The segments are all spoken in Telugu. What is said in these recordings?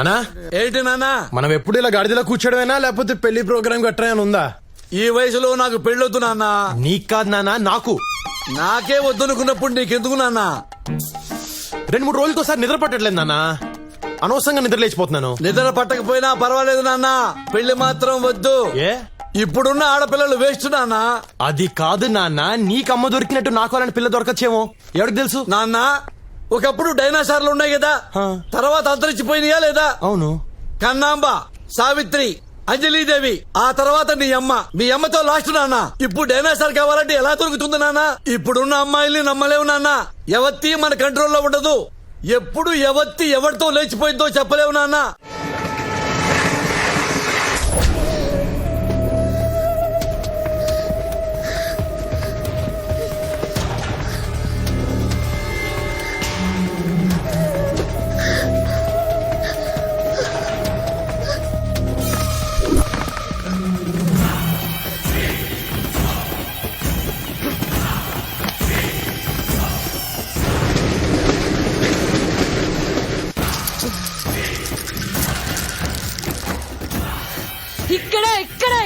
నానా ఏంటి నాన్నా? మనం ఎప్పుడు ఇలా గాడిదలా కూర్చోడమేనా లేకపోతే పెళ్లి ప్రోగ్రామ్ గట్రా ఉందా? ఈ వయసులో నాకు పెళ్ళొద్దు నాన్న. నీకు కాదు నానా, నాకు. నాకే వద్దనుకున్నప్పుడు నీకెందుకు నాన్న? 2-3 రోజులకి ఒకసారి నిద్ర పట్టట్లేదు నానా, అనవసరంగా నిద్ర లేచిపోతున్నాను. నిద్ర పట్టకపోయినా పర్వాలేదు నాన్న, పెళ్లి మాత్రం వద్దు. ఏ ఇప్పుడున్న ఆడపిల్లలు వేస్ట్ నాన్న. అది కాదు నాన్న, నీకమ్మ దొరికినట్టు నాకు అలాంటి పిల్ల దొరకచ్చేమో, ఎవరికి తెలుసు? నాన్న, ఒకప్పుడు డైనాసార్లు ఉన్నాయి కదా, తర్వాత అంతరించిపోయినాయా లేదా? అవును. కన్నాంబ, సావిత్రి, అంజలీదేవి, ఆ తర్వాత నీ అమ్మ. మీ అమ్మతో లాస్ట్ నాన్న. ఇప్పుడు డైనాసార్ కావాలంటే ఎలా దొరుకుతుంది నాన్న? ఇప్పుడున్న అమ్మాయిల్ని నమ్మలేవు నాన్న. ఎవత్తి మన కంట్రోల్లో ఉండదు. ఎప్పుడు ఎవత్తి ఎవరితో లేచిపోయిందో చెప్పలేవు నాన్న.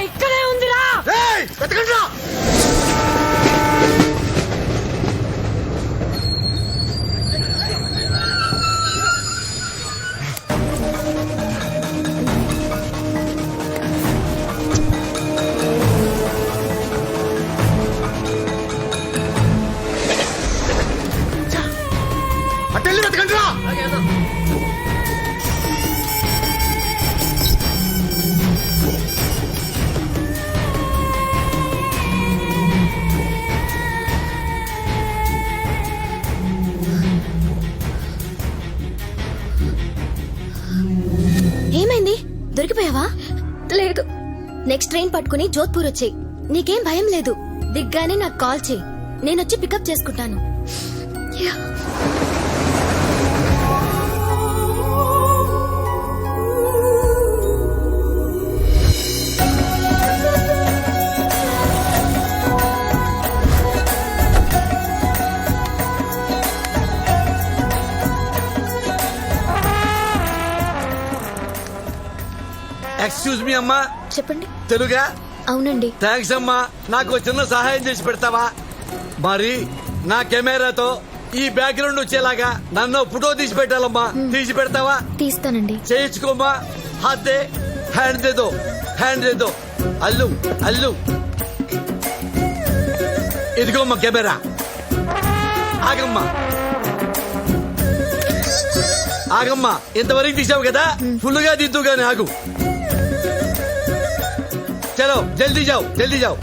ఇక్కడే ఉందిరా. అటెళ్ళి వెతకండి రా. ఏమైంది? దొరికిపోయావా? లేదు. నెక్స్ట్ ట్రైన్ పట్టుకుని జోధ్పూర్ వచ్చేయ్. నీకేం భయం లేదు. దిగ్గానే నాకు కాల్ చేయి, నేనొచ్చి పికప్ చేసుకుంటాను. ఎక్స్క్యూజ్ మీ అమ్మా. చెప్పండి. తెలుగా? అవునండి. థ్యాంక్స్ అమ్మా. నాకు చిన్న సహాయం చేసి పెడతావా? మరి నా కెమెరాతో ఈ బ్యాక్గ్రౌండ్ వచ్చేలాగా నన్ను ఫోటో తీసి పెట్టాలమ్మా. తీసి పెడతావా? తీస్తానండి. చేయించుకోమ్మా. హాత్ దే, హ్యాండ్ దే దో, హ్యాండ్ దే దో. అల్లు అల్లు. ఇదిగోమ్మా కెమెరా. ఆగమ్మా ఆగమ్మా. ఇంతవరకు తీసావు కదా, ఫుల్ గా దిద్దు గాని ఆగు. చలో జల్దీ జావ్, జల్దీ జావ్.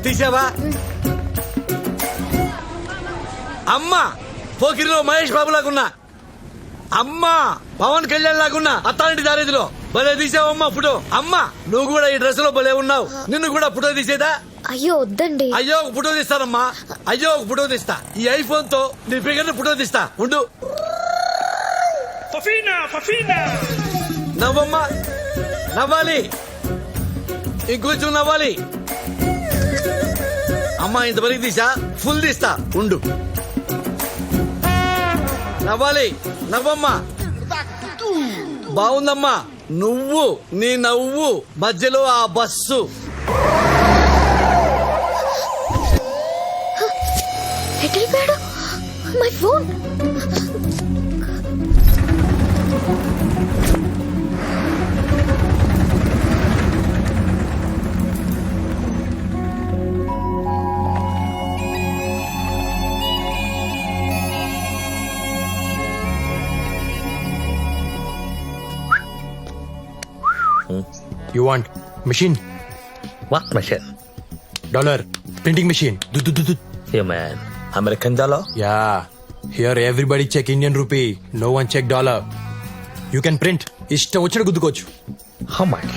తీసావా? అమ్మా పోకిరిలో మహేష్ బాబు లాగున్నా, అమ్మా పవన్ కళ్యాణ్ లాగున్నా, అత్తాంటి దారేదిలో భలే తీసావమ్మా ఫోటో. అమ్మా నువ్వు కూడా ఈ డ్రెస్ లో భలే ఉన్నావు. నిన్ను కూడా ఫోటో తీసేదా? అయ్యో వద్దండి. అయ్యో ఒక ఫోటో తీస్తానమ్మా. అయ్యో ఒక ఫోటో తీస్తా. ఈ ఐఫోన్ తో నీ ఫిగర్ ఫోటో తీస్తా. ఉండు. నవ్వమ్మా, నవ్వాలి, ఇంకొంచెం నవ్వాలి. అమ్మా ఇంతవరకు తీసా, ఫుల్ తీస్తా. ఉండు. నవ్వాలి, నవ్వమ్మా. బాగుందమ్మా. నువ్వు నీ నవ్వు మధ్యలో ఆ బస్సు. ఎటెళ్ళిపోయాడు? My phone. You want machine? What machine? Dollar printing machine. You man, American dollar? Yeah. Here everybody check Indian rupee. No one check dollar. You can print. ఇష్టం వచ్చిన గుద్దుకోవచ్చు. How much?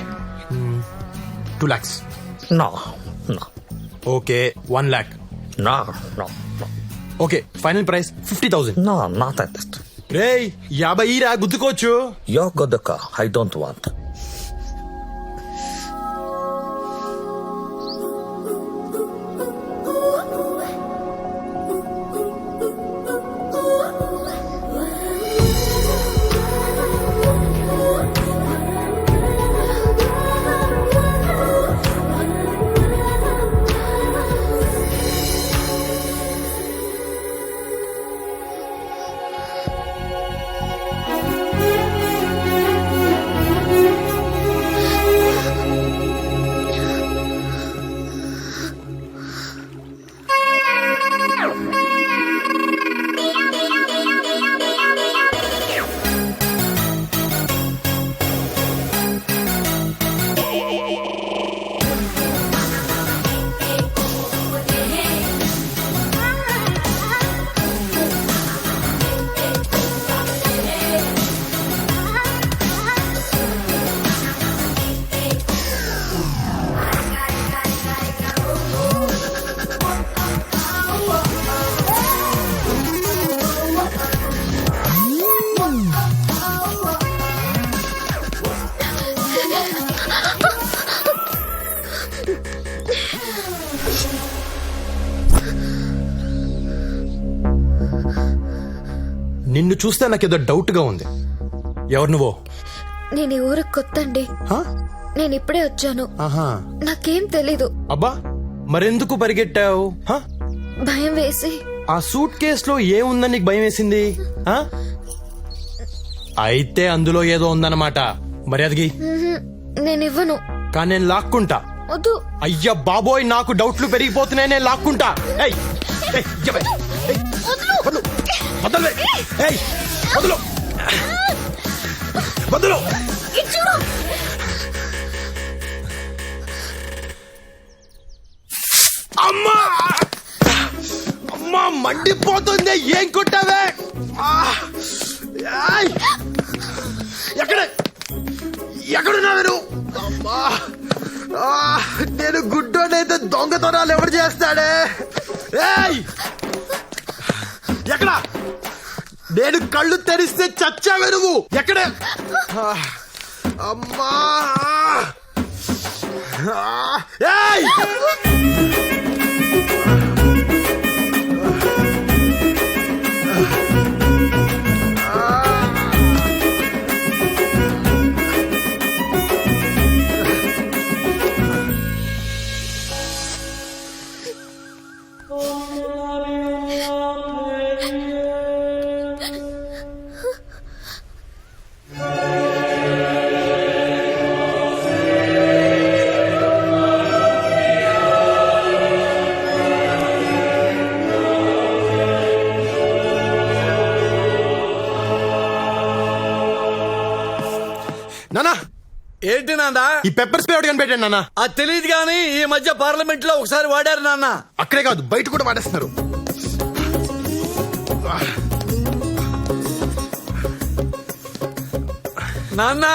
2 lakhs. No. Okay, 1 lakh. No. Okay, final price 50,000. No, not that. రేయ్ 50 రా గుద్దుకోవచ్చు. You're good car. I don't want. నిన్ను చూస్తే నాకేదో డౌట్ గా ఉంది. ఎవరు నువ్వు? నేను ఈ ఊరికి కొత్తండి. హా? నేను ఇప్పుడే వచ్చాను. ఆహా. నాకేం తెలీదు. అబ్బా, మరెందుకు పరిగెట్టావు? హా? భయం వేసి. ఆ సూట్ కేసులో ఏముందని నీకు భయం వేసింది? హా? అయితే అందులో ఏదో ఉందన్నమాట. మర్యాదకి. నేను ఇవ్వను. కానీ నేను లాక్కుంటా. వద్దు. అయ్యా బాబోయ్, నాకు డౌట్లు పెరిగిపోతున్నాయి. నేను లాక్కుంటా. ఏయ్, ఏయ్, ఇయ్యవే. ఏయ్, వదలు. వదలవే. ఏయ్, వదలు. వదలు. అమ్మా, అమ్మా, మండిపోతుంది. ఏం కొట్టావే? ఏయ్, ఎక్కడున్నావు నువ్వు? అమ్మా, నేను గుడ్డోనైతే దొంగతనాలు ఎవరు చేస్తాడే? ఏయ్, ఎక్కడ? నేను కళ్ళు తెరిస్తే చచ్చావే నువ్వు. ఎక్కడ? అమ్మా, ఏయ్, నానా, ఏంటి నాన్న? ఈ పెప్పర్ స్ప్రే ఒకటి కనిపెట్టాను నాన్న. అది తెలియదు కానీ ఈ మధ్య పార్లమెంట్ లో ఒకసారి వాడారు నాన్న. అక్కడే కాదు, బయట కూడా వాడేస్తున్నారు. నాన్న,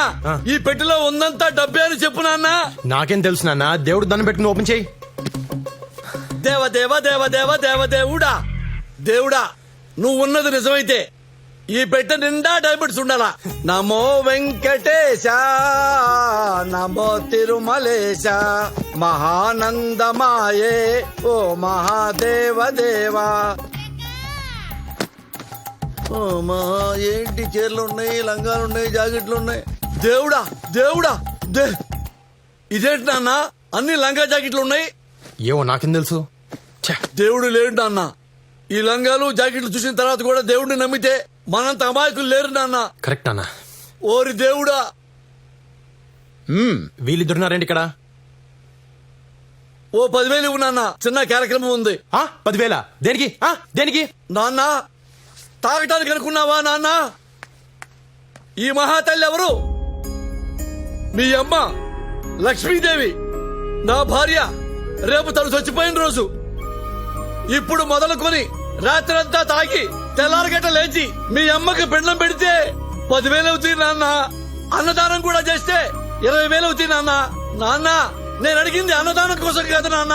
ఈ పెట్టెలో ఉందంతా డబ్బే అని చెప్పు నాన్న. నాకేం తెలుసు నాన్న. దేవుడు దండం పెట్టుకుని ఓపెన్ చేయి. దేవ దేవ దేవ దేవ దేవ దేవుడా, దేవుడా, నువ్వు ఉన్నది నిజమైతే ఈ పెట్టె నిండా డైమండ్స్ ఉండాలా. నమో వెంకటేశ, నమో తిరుమలేశ, మహానందమాయే ఓ మహాదేవ దేవా. ఏంటి చీరలు ఉన్నాయి, లంగాలు ఉన్నాయి, జాకెట్లు ఉన్నాయి. దేవుడా దేవుడా, ఇదేంటి నాన్న అన్ని లంగా జాకెట్లు ఉన్నాయి? ఏవో నాకేం తెలుసు. ఛే, దేవుడు లేడు నాన్న. ఈ లంగాలు జాకెట్లు చూసిన తర్వాత కూడా దేవుడిని నమ్మితే మనంత అమాయకులు లేరు నాన్న. కరెక్ట్ అన్న. ఓరి దేవుడా. వీళ్ళిద్దరున్నారండి ఇక్కడ. ఓ 10,000 ఇవ్వు నాన్న, చిన్న కార్యక్రమం ఉంది. 10,000? దేనికి? దేనికి? నాన్న, తాగటానికి అనుకున్నావా నాన్న? ఈ మహాతల్లి ఎవరు? మీ అమ్మ లక్ష్మీదేవి, నా భార్య. రేపు తను చచ్చిపోయిన రోజు. ఇప్పుడు మొదలుకొని రాత్రంతా తాగి తెల్లారగట్ట లేచి మీ అమ్మకి పిండం పెడితే 10,000 అవుతుంది నాన్న. అన్నదానం కూడా చేస్తే 20,000 అవుతుంది నాన్న. నాన్న, నేను అడిగింది అన్నదానం కోసం కాదు నాన్న,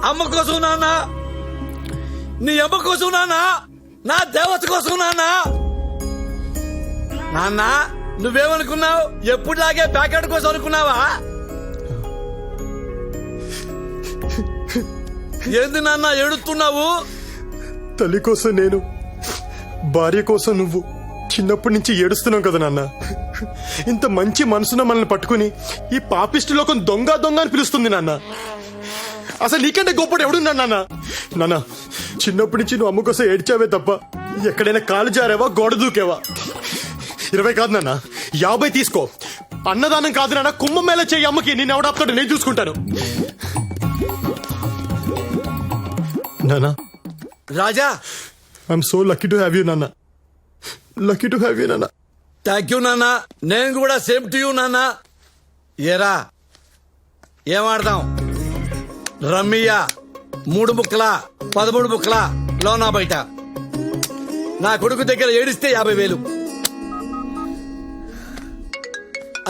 అమ్మ కోసం నాన్న. నీ అమ్మ కోసం నాన్న, నా దేవత కోసం నాన్న. నాన్న, నువ్వేమనుకున్నావు? ఎప్పుడులాగే ప్యాకెట్ కోసం అనుకున్నావా? ఏంది నాన్న ఏడుస్తున్నావు? తల్లి కోసం నేను, భార్య కోసం నువ్వు చిన్నప్పటి నుంచి ఏడుస్తున్నావు కదా నాన్న. ఇంత మంచి మనసున మనల్ని పట్టుకుని ఈ పాపిష్టి లోకం దొంగ దొంగ అని పిలుస్తుంది నాన్న. అసలు నీకంటే గొప్పడు ఎవడున్నా నాన్న? నాన్న, చిన్నప్పటి నుంచి నువ్వు అమ్మ కోసం ఏడ్చావే తప్ప ఎక్కడైనా కాలు జారావా, గోడ దూకేవా? 20 కాదు నాన్న, 50 తీసుకో. అన్నదానం కాదు నాన్న, కుంభమేళ చేయి అమ్మకి. నేను ఎవడాపుతాడు, నేను చూసుకుంటాను. నాన్న, రాజా, I'm so lucky to have you నాన్న. లక్కీ టు హ్యావ్ యూ నాన్న. థ్యాంక్ యూ నాన్న. నేను కూడా సేమ్ టు యూ నాన్న. ఏరా, ఏమాడదాం? రమ్మియా 3 ముక్కలా 13 ముక్కలా, లోనా బయట. నా కొడుకు దగ్గర ఏడిస్తే 50,000.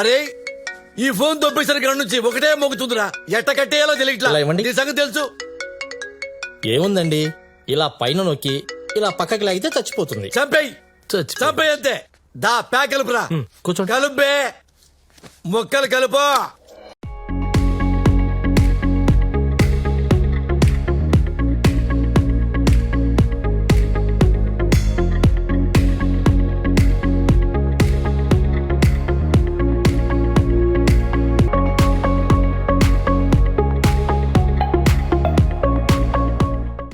అరే, ఈ ఫోన్ దొబ్బేసిన కాడ నుంచి ఒకటే మోగుతుందిరా. ఎట్ట కట్టేయాలో తెలియట్లా. ఇలా ఇవ్వండి. నీ సంగతి తెలుసు. ఏముందండి, ఇలా పైన నొక్కి ఇలా పక్కకి లాగితే చచ్చిపోతుంది. చంపేయి, చంపేయి అంతే. దా ప్యాక్ కలుపురా. కూర్చోండి. కలుపే, ముక్కలు కలుపు.